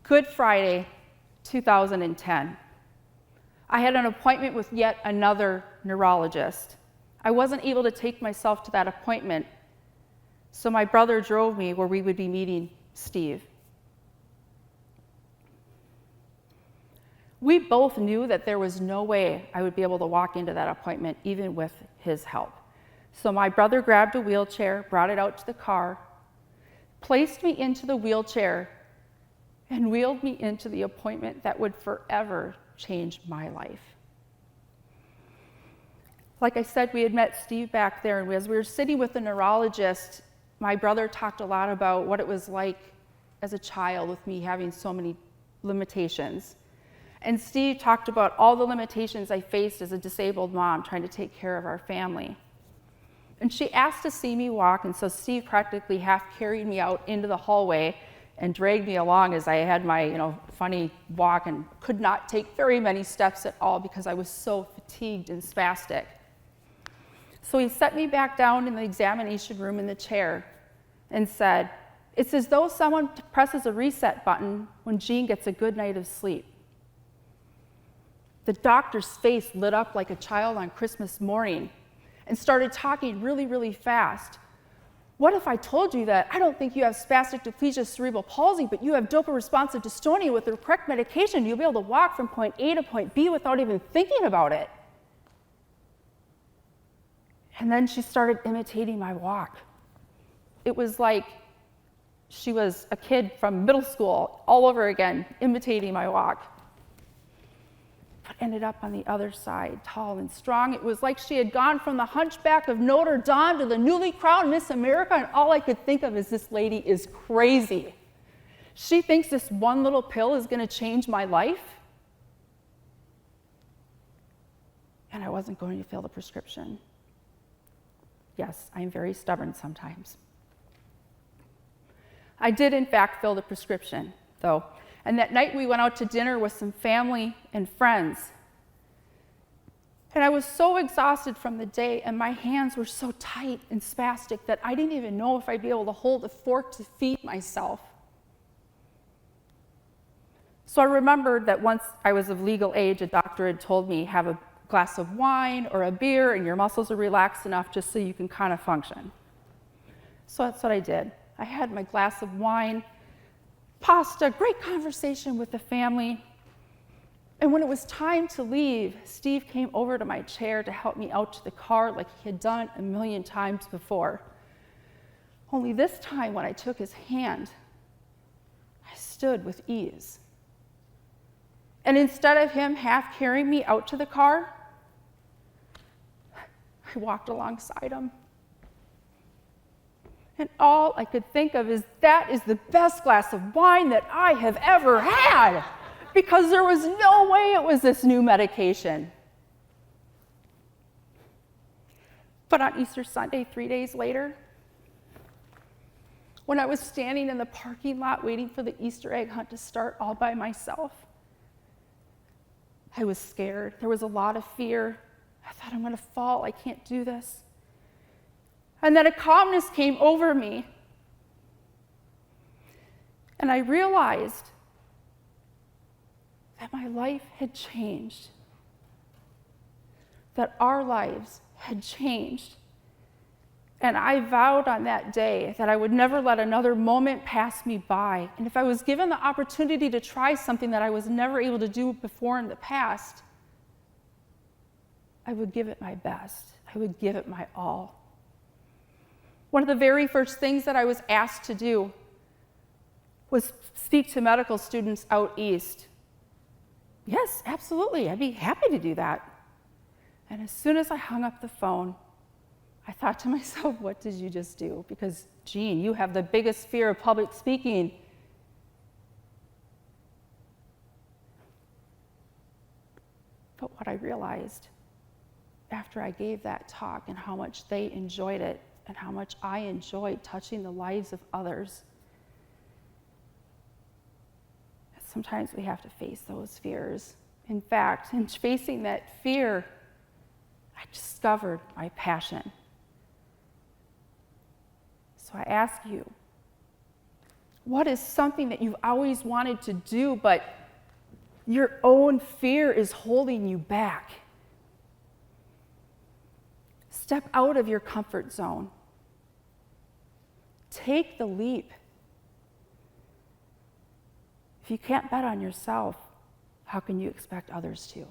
Good Friday, 2010. I had an appointment with yet another neurologist. I wasn't able to take myself to that appointment, so my brother drove me where we would be meeting Steve. We both knew that there was no way I would be able to walk into that appointment, even with his help. So my brother grabbed a wheelchair, brought it out to the car, placed me into the wheelchair, and wheeled me into the appointment that would forever change my life. Like I said, we had met Steve back there, and as we were sitting with the neurologist, my brother talked a lot about what it was like as a child with me having so many limitations. And Steve talked about all the limitations I faced as a disabled mom trying to take care of our family. And she asked to see me walk, and so Steve practically half carried me out into the hallway and dragged me along as I had my funny walk and could not take very many steps at all because I was so fatigued and spastic. So he set me back down in the examination room in the chair and said, "It's as though someone presses a reset button when Jean gets a good night of sleep." The doctor's face lit up like a child on Christmas morning and started talking really, really fast. "What if I told you that I don't think you have spastic diplegia cerebral palsy, but you have dopa-responsive dystonia with the correct medication? You'll be able to walk from point A to point B without even thinking about it." And then she started imitating my walk. It was like she was a kid from middle school all over again, imitating my walk. But ended up on the other side, tall and strong. It was like she had gone from the Hunchback of Notre Dame to the newly crowned Miss America, and all I could think of is, this lady is crazy. She thinks this one little pill is going to change my life? And I wasn't going to fill the prescription. Yes, I'm very stubborn sometimes. I did, in fact, fill the prescription, though. And that night we went out to dinner with some family and friends. And I was so exhausted from the day, and my hands were so tight and spastic that I didn't even know if I'd be able to hold a fork to feed myself. So I remembered that once I was of legal age, a doctor had told me, have a glass of wine or a beer and your muscles are relaxed enough just so you can kind of function. So that's what I did. I had my glass of wine, pasta, great conversation with the family. And when it was time to leave, Steve came over to my chair to help me out to the car like he had done a million times before. Only this time when I took his hand, I stood with ease. And instead of him half carrying me out to the car, I walked alongside him. And all I could think of is, that is the best glass of wine that I have ever had, because there was no way it was this new medication. But on Easter Sunday, 3 days later, when I was standing in the parking lot waiting for the Easter egg hunt to start all by myself, I was scared. There was a lot of fear. I thought, I'm going to fall. I can't do this. And then a calmness came over me. And I realized that my life had changed, that our lives had changed. And I vowed on that day that I would never let another moment pass me by. And if I was given the opportunity to try something that I was never able to do before in the past, I would give it my best. I would give it my all. One of the very first things that I was asked to do was speak to medical students out east. Yes, absolutely, I'd be happy to do that. And as soon as I hung up the phone, I thought to myself, what did you just do? Because, Jean, you have the biggest fear of public speaking. But what I realized after I gave that talk and how much they enjoyed it and how much I enjoyed touching the lives of others, sometimes we have to face those fears. In fact, in facing that fear, I discovered my passion. So I ask you, What is something that you've always wanted to do, but your own fear is holding you back? Step out of your comfort zone. Take the leap. If you can't bet on yourself, how can you expect others to?